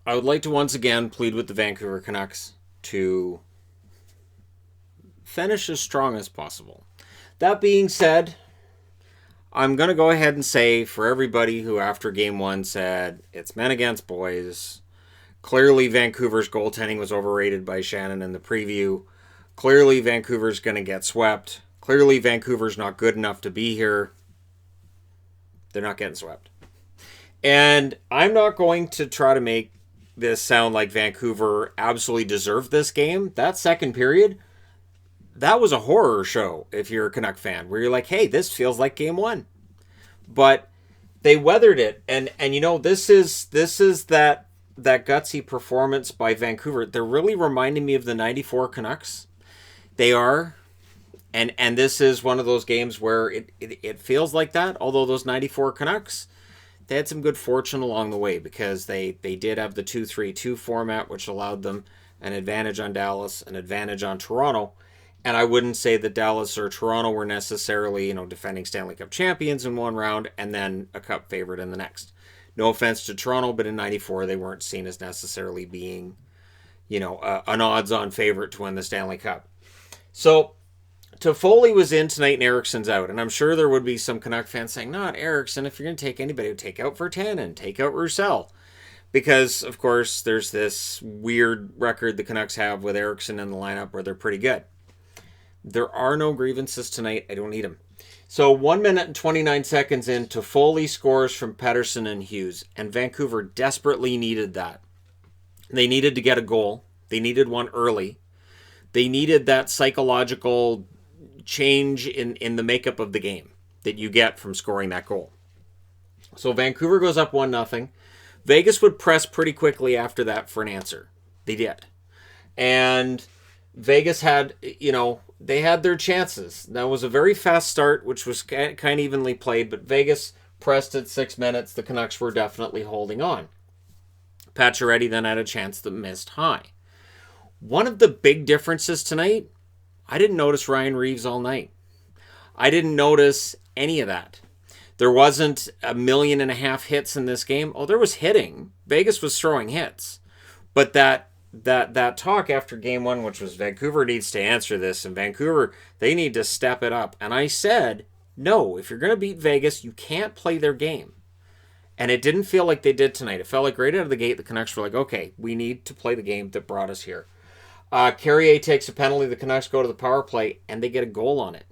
I would like to once again plead with the Vancouver Canucks to finish as strong as possible. That being said, I'm going to go ahead and say for everybody who after game one said it's men against boys, clearly Vancouver's goaltending was overrated by Shannon in the preview. Clearly Vancouver's going to get swept. Clearly Vancouver's not good enough to be here. They're not getting swept. And I'm not going to try to make this sound like Vancouver absolutely deserved this game. That second period, that was a horror show if you're a Canuck fan, where you're like, hey, this feels like game one. But they weathered it. And this is that gutsy performance by Vancouver. They're really reminding me of the 94 Canucks. They are. And this is one of those games where it feels like that, although those 94 Canucks, they had some good fortune along the way because they did have the 2-3-2 format, which allowed them an advantage on Dallas, an advantage on Toronto. And I wouldn't say that Dallas or Toronto were necessarily, defending Stanley Cup champions in one round and then a cup favorite in the next. No offense to Toronto, but in 94, they weren't seen as necessarily being, an odds-on favorite to win the Stanley Cup. So Toffoli was in tonight and Eriksson's out. And I'm sure there would be some Canuck fans saying, not Eriksson. If you're going to take anybody, take out Virtanen, take out Roussel. Because, of course, there's this weird record the Canucks have with Eriksson in the lineup where they're pretty good. There are no grievances tonight. I don't need them. So 1 minute and 29 seconds in, Toffoli scores from Pettersson and Hughes. And Vancouver desperately needed that. They needed to get a goal. They needed one early. They needed that psychological change in the makeup of the game that you get from scoring that goal. So Vancouver goes up 1-0. Vegas would press pretty quickly after that for an answer. They did. And Vegas had, they had their chances. That was a very fast start, which was kind of evenly played, but Vegas pressed at 6 minutes. The Canucks were definitely holding on. Pacioretty then had a chance that missed high. One of the big differences tonight, I didn't notice Ryan Reeves all night. I didn't notice any of that. There wasn't 1.5 million hits in this game. Oh, there was hitting. Vegas was throwing hits. But that talk after game one, which was Vancouver needs to answer this, and Vancouver, they need to step it up. And I said, no, if you're going to beat Vegas, you can't play their game. And it didn't feel like they did tonight. It felt like right out of the gate, the Canucks were like, okay, we need to play the game that brought us here. Carrier takes a penalty. The Canucks go to the power play, and they get a goal on it.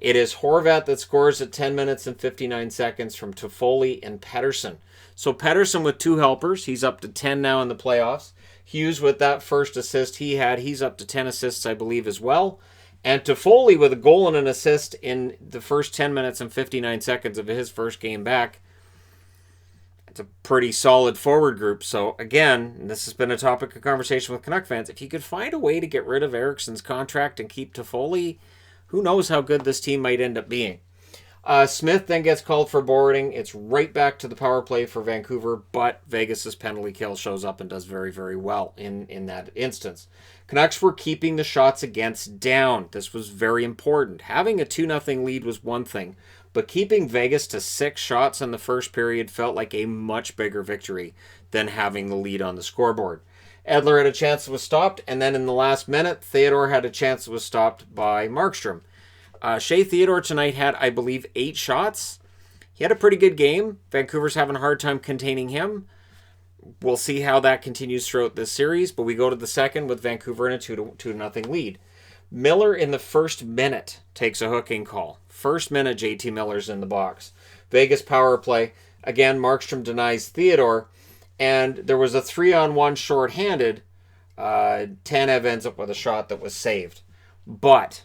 It is Horvat that scores at 10 minutes and 59 seconds from Toffoli and Pettersson. So Pettersson with 2 helpers. He's up to 10 now in the playoffs. Hughes with that first assist he's up to 10 assists, I believe, as well. And Toffoli with a goal and an assist in the first 10 minutes and 59 seconds of his first game back. It's a pretty solid forward group. So again, this has been a topic of conversation with Canuck fans. If you could find a way to get rid of Eriksson's contract and keep Toffoli, who knows how good this team might end up being. Smith then gets called for boarding. It's right back to the power play for Vancouver, but Vegas' penalty kill shows up and does very, very well in that instance. Canucks were keeping the shots against down. This was very important. Having a 2-0 lead was one thing, but keeping Vegas to 6 shots in the first period felt like a much bigger victory than having the lead on the scoreboard. Edler had a chance that was stopped, and then in the last minute, Theodore had a chance that was stopped by Markstrom. Shea Theodore tonight had, I believe, 8 shots. He had a pretty good game. Vancouver's having a hard time containing him. We'll see how that continues throughout this series, but we go to the second with Vancouver in a 2-0 lead. Miller in the first minute takes a hooking call. First minute, JT Miller's in the box. Vegas power play. Again, Markstrom denies Theodore, and there was a 3-on-1 shorthanded. Tanev ends up with a shot that was saved. But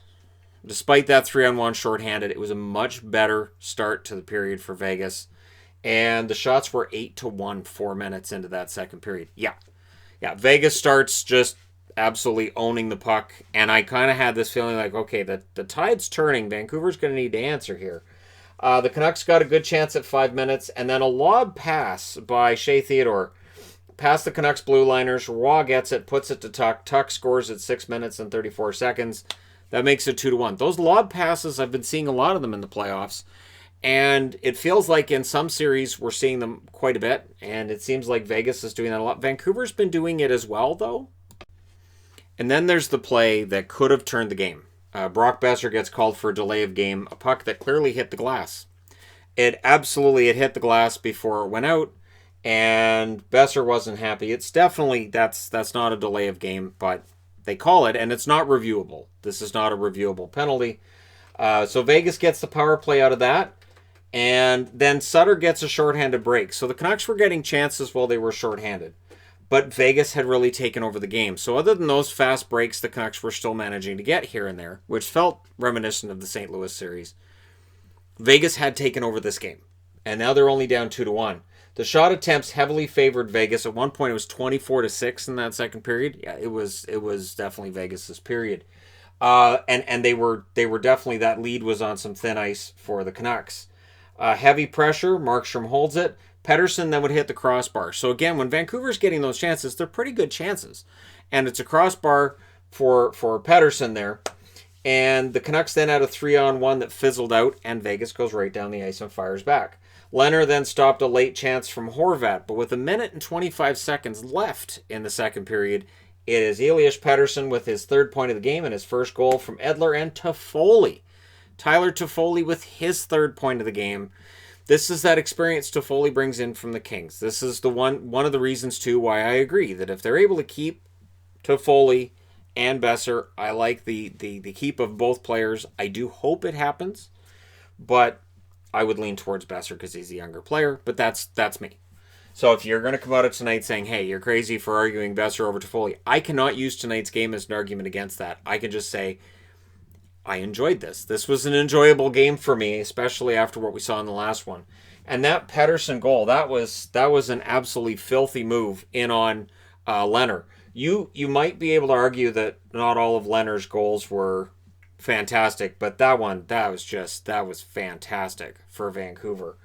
despite that 3-on-1 shorthanded, it was a much better start to the period for Vegas. And the shots were 8-1 4 minutes into that second period. Yeah, Vegas starts just absolutely owning the puck. And I kind of had this feeling like, okay, the tide's turning. Vancouver's going to need to answer here. The Canucks got a good chance at 5 minutes. And then a lob pass by Shea Theodore. Past the Canucks blue liners. Roy gets it, puts it to Tuck. Tuck scores at 6 minutes and 34 seconds. That makes it 2-1. Those lob passes, I've been seeing a lot of them in the playoffs. And it feels like in some series we're seeing them quite a bit, and it seems like Vegas is doing that a lot. Vancouver's been doing it as well, though. And then there's the play that could have turned the game. Brock Besser gets called for a delay of game, a puck that clearly hit the glass. It hit the glass before it went out, and Besser wasn't happy. It's definitely, that's not a delay of game, but they call it, and it's not reviewable. This is not a reviewable penalty. So Vegas gets the power play out of that, and then Sutter gets a shorthanded break. So the Canucks were getting chances while they were shorthanded, but Vegas had really taken over the game. So other than those fast breaks, the Canucks were still managing to get here and there, which felt reminiscent of the St. Louis series. Vegas had taken over this game, and now they're only down 2-1. The shot attempts heavily favored Vegas. At one point, it was 24-6 in that second period. Yeah, it was definitely Vegas's period. And they were definitely, that lead was on some thin ice for the Canucks. Heavy pressure, Markstrom holds it. Pettersson then would hit the crossbar. So again, when Vancouver's getting those chances, they're pretty good chances. And it's a crossbar for Pettersson there. And the Canucks then had a 3-on-1 that fizzled out, and Vegas goes right down the ice and fires back. Leonard then stopped a late chance from Horvat, but with 1:25 left in the second period, it is Elias Pettersson with his third point of the game and his first goal from Edler and Toffoli. Tyler Toffoli with his third point of the game. This is that experience Toffoli brings in from the Kings. This is the one of the reasons, too, why I agree that if they're able to keep Toffoli and Besser, I like the keep of both players. I do hope it happens, but I would lean towards Besser because he's a younger player, but that's me. So if you're going to come out of tonight saying, hey, you're crazy for arguing Besser over Toffoli, I cannot use tonight's game as an argument against that. I can just say, I enjoyed this. This was an enjoyable game for me, especially after what we saw in the last one. And that Pettersson goal, that was an absolutely filthy move in on Leonard. You might be able to argue that not all of Leonard's goals were fantastic, but that was fantastic for Vancouver.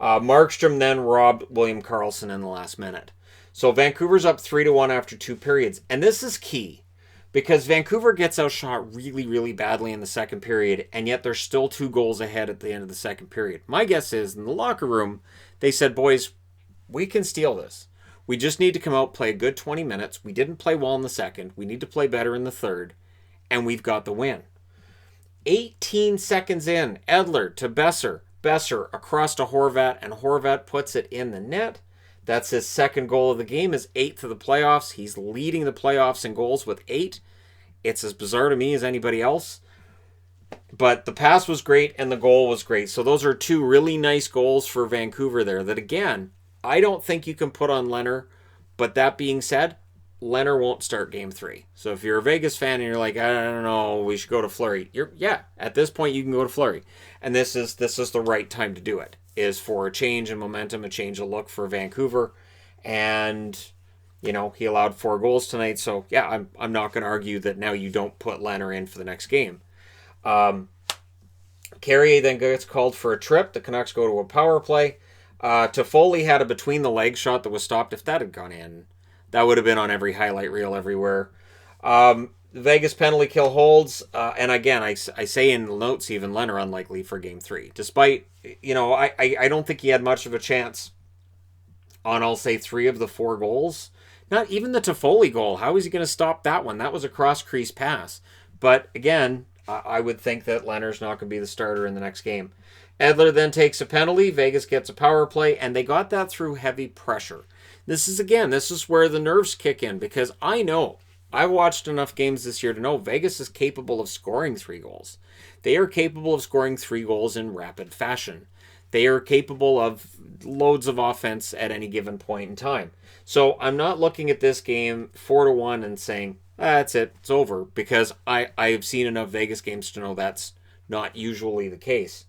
Markstrom then robbed William Karlsson in the last minute. So Vancouver's up 3-1 after two periods. And this is key because Vancouver gets outshot really, really badly in the second period, and yet they're still 2 goals ahead at the end of the second period. My guess is in the locker room, they said, boys, we can steal this. We just need to come out, play a good 20 minutes. We didn't play well in the second. We need to play better in the third, and we've got the win. 18 seconds in, Edler to Besser. Besser across to Horvat, and Horvat puts it in the net. That's his second goal of the game, his 8th of the playoffs. He's leading the playoffs in goals with 8. It's as bizarre to me as anybody else. But the pass was great and the goal was great. So those are 2 really nice goals for Vancouver there that, again, I don't think you can put on Leonard. But that being said, Leonard won't start game 3. So if you're a Vegas fan and you're like, I don't know, we should go to Fleury. At this point you can go to Fleury. And this is the right time to do it, is for a change in momentum, a change of look for Vancouver. And, he allowed 4 goals tonight. So, yeah, I'm not going to argue that now you don't put Leonard in for the next game. Carrier then gets called for a trip. The Canucks go to a power play. Toffoli had a between-the-legs shot that was stopped. If that had gone in, that would have been on every highlight reel everywhere. Vegas penalty kill holds. And again, I say in the notes even, Leonard unlikely for game 3. Despite, I don't think he had much of a chance on, I'll say, 3 of the 4 goals. Not even the Toffoli goal. How is he going to stop that one? That was a cross-crease pass. But again, I would think that Leonard's not going to be the starter in the next game. Edler then takes a penalty. Vegas gets a power play, and they got that through heavy pressure. This is where the nerves kick in, because I've watched enough games this year to know Vegas is capable of scoring 3 goals. They are capable of scoring 3 goals in rapid fashion. They are capable of loads of offense at any given point in time. So I'm not looking at this game 4-1 and saying, that's it, it's over, because I've seen enough Vegas games to know that's not usually the case.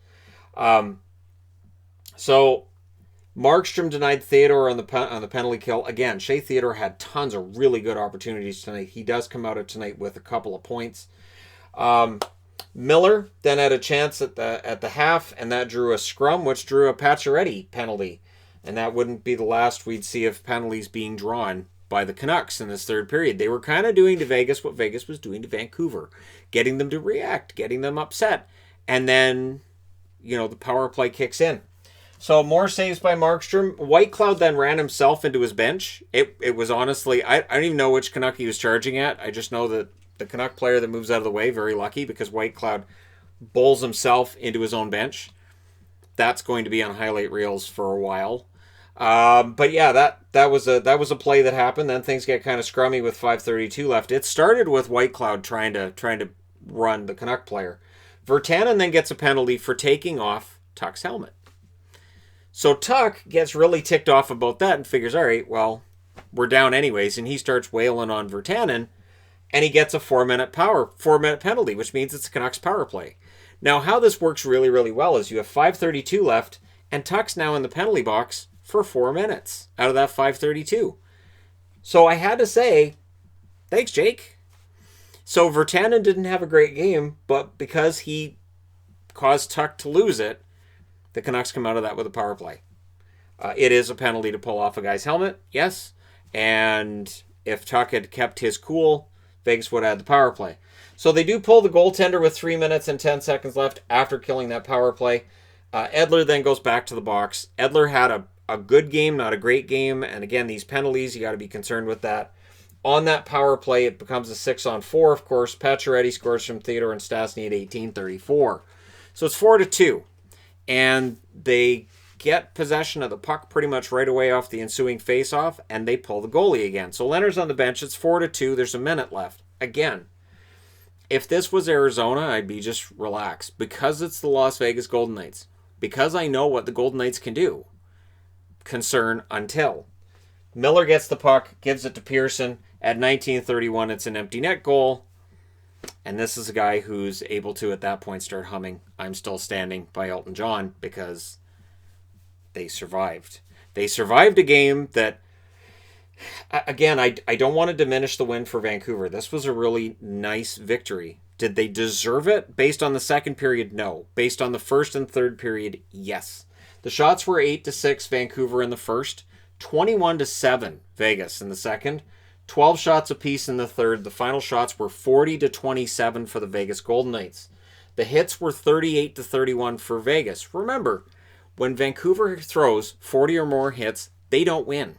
So Markstrom denied Theodore on the penalty kill. Again, Shea Theodore had tons of really good opportunities tonight. He does come out of tonight with a couple of points. Miller then had a chance at the half, and that drew a scrum, which drew a Pacioretty penalty. And that wouldn't be the last we'd see of penalties being drawn by the Canucks in this third period. They were kind of doing to Vegas what Vegas was doing to Vancouver, getting them to react, getting them upset, and then the power play kicks in. So more saves by Markstrom. Whitecloud then ran himself into his bench. It was honestly, I don't even know which Canuck he was charging at. I just know that the Canuck player that moves out of the way, very lucky, because Whitecloud bowls himself into his own bench. That's going to be on highlight reels for a while. But yeah, that was a play that happened. Then things get kind of scrummy with 5:32 left. It started with Whitecloud trying to run the Canuck player. Virtanen then gets a penalty for taking off Tuck's helmet. So Tuck gets really ticked off about that and figures, all right, well, we're down anyways, and he starts wailing on Virtanen, and he gets a 4-minute penalty, which means it's a Canucks power play. Now, how this works really, really well is you have 5:32 left, and Tuck's now in the penalty box for 4 minutes out of that 5:32. So I had to say, thanks, Jake. So Virtanen didn't have a great game, but because he caused Tuck to lose it, the Canucks come out of that with a power play. It is a penalty to pull off a guy's helmet, yes. And if Tuck had kept his cool, Vegas would have had the power play. So they do pull the goaltender with 3 minutes and 10 seconds left after killing that power play. Edler then goes back to the box. Edler had a good game, not a great game. And again, these penalties, you got to be concerned with that. On that power play, it becomes a 6-on-4, of course. Pacioretty scores from Theodore and Stastny at 18:34. So it's 4-2. And they get possession of the puck pretty much right away off the ensuing face-off, and they pull the goalie again. So Leonard's on the bench. It's 4-2. There's a minute left. Again, if this was Arizona, I'd be just relaxed. Because it's the Las Vegas Golden Knights. Because I know what the Golden Knights can do. Concern until. Miller gets the puck, gives it to Pearson. At 19:31, it's an empty net goal. And this is a guy who's able to, at that point, start humming I'm Still Standing by Elton John, because they survived. They survived a game that, again, I don't want to diminish the win for Vancouver. This was a really nice victory. Did they deserve it? Based on the second period, no. Based on the first and third period, yes. The shots were 8-6 Vancouver in the first, 21-7 Vegas in the second, 12 shots apiece in the third. The final shots were 40-27 for the Vegas Golden Knights. The hits were 38-31 for Vegas. Remember, when Vancouver throws 40 or more hits, they don't win.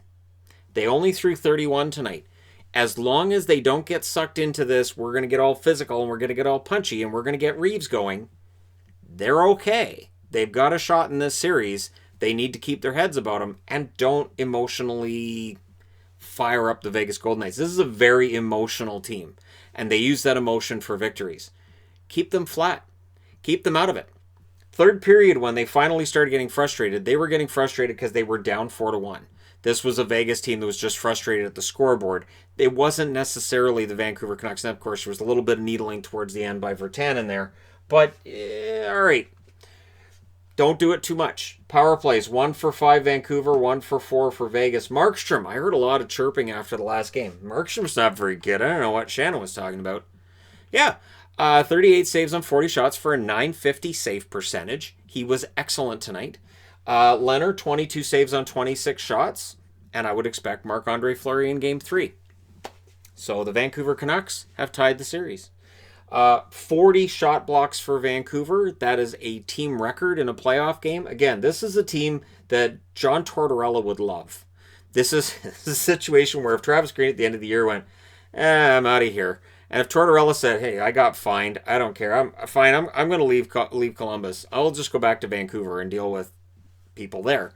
They only threw 31 tonight. As long as they don't get sucked into this, we're going to get all physical and we're going to get all punchy and we're going to get Reeves going, they're okay. They've got a shot in this series. They need to keep their heads about them and don't emotionally fire up the Vegas Golden Knights. This is a very emotional team, and they use that emotion for victories. Keep them flat. Keep them out of it. Third period, when they finally started getting frustrated, they were getting frustrated because they were down 4-1. This was a Vegas team that was just frustrated at the scoreboard. It wasn't necessarily the Vancouver Canucks. And of course, there was a little bit of needling towards the end by Virtanen there. But, all right. Don't do it too much. Power plays, 1 for 5 Vancouver, 1 for 4 for Vegas. Markstrom, I heard a lot of chirping after the last game. Markstrom's not very good. I don't know what Shannon was talking about. Yeah, 38 saves on 40 shots for a .950 save percentage. He was excellent tonight. Leonard, 22 saves on 26 shots. And I would expect Marc-Andre Fleury in Game 3. So the Vancouver Canucks have tied the series. 40 shot blocks for Vancouver. That is a team record in a playoff game. Again, this is a team that John Tortorella would love. This is a situation where if Travis Green at the end of the year went, I'm out of here. And if Tortorella said, hey, I got fined, I don't care. I'm fine. I'm going to leave Columbus. I'll just go back to Vancouver and deal with people there.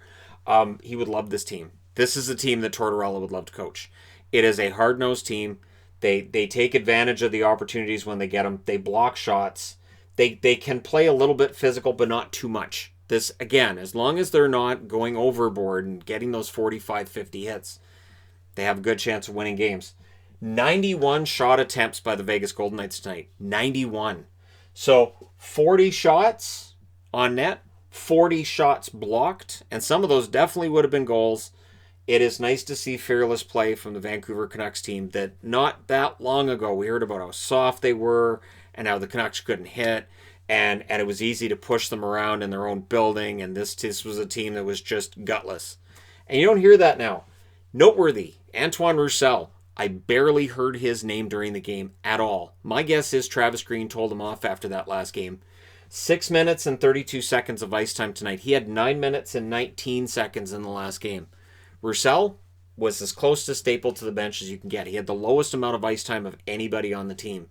He would love this team. This is a team that Tortorella would love to coach. It is a hard-nosed team. They take advantage of the opportunities when they get them. They block shots. They can play a little bit physical, but not too much. This, again, as long as they're not going overboard and getting those 45, 50 hits, they have a good chance of winning games. 91 shot attempts by the Vegas Golden Knights tonight. 91. So 40 shots on net, 40 shots blocked, and some of those definitely would have been goals. It is nice to see fearless play from the Vancouver Canucks team that not that long ago we heard about how soft they were and how the Canucks couldn't hit and it was easy to push them around in their own building, and this was a team that was just gutless. And you don't hear that now. Noteworthy, Antoine Roussel. I barely heard his name during the game at all. My guess is Travis Green told him off after that last game. 6 minutes and 32 seconds of ice time tonight. He had 9 minutes and 19 seconds in the last game. Roussel was as close to staple to the bench as you can get. He had the lowest amount of ice time of anybody on the team.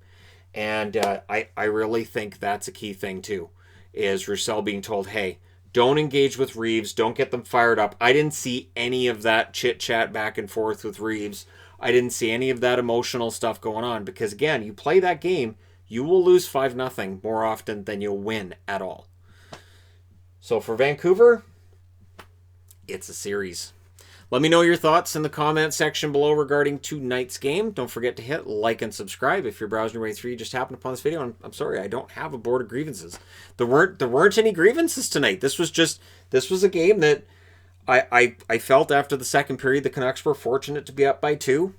And I really think that's a key thing too, is Roussel being told, hey, don't engage with Reeves. Don't get them fired up. I didn't see any of that chit-chat back and forth with Reeves. I didn't see any of that emotional stuff going on because, again, you play that game, you will lose 5-0 more often than you'll win at all. So for Vancouver, it's a series. Let me know your thoughts in the comment section below regarding tonight's game. Don't forget to hit like and subscribe if you're browsing your way through. You just happened upon this video. And I'm sorry, I don't have a board of grievances. There weren't any grievances tonight. This was a game that I felt after the second period the Canucks were fortunate to be up by 2,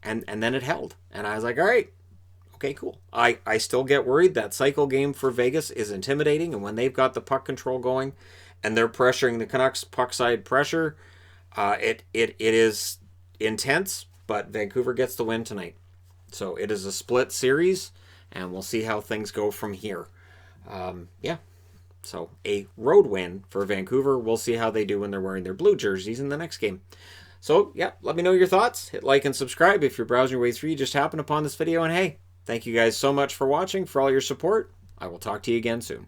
and then it held. And I was like, all right, okay, cool. I still get worried. That cycle game for Vegas is intimidating, and when they've got the puck control going and they're pressuring the Canucks puck side pressure, it is intense, but Vancouver gets the win tonight. So it is a split series, and we'll see how things go from here. Yeah. So a road win for Vancouver. We'll see how they do when they're wearing their blue jerseys in the next game. So, yeah, let me know your thoughts. Hit like and subscribe if you're browsing your way through. You just happened upon this video. And hey, thank you guys so much for watching, for all your support. I will talk to you again soon.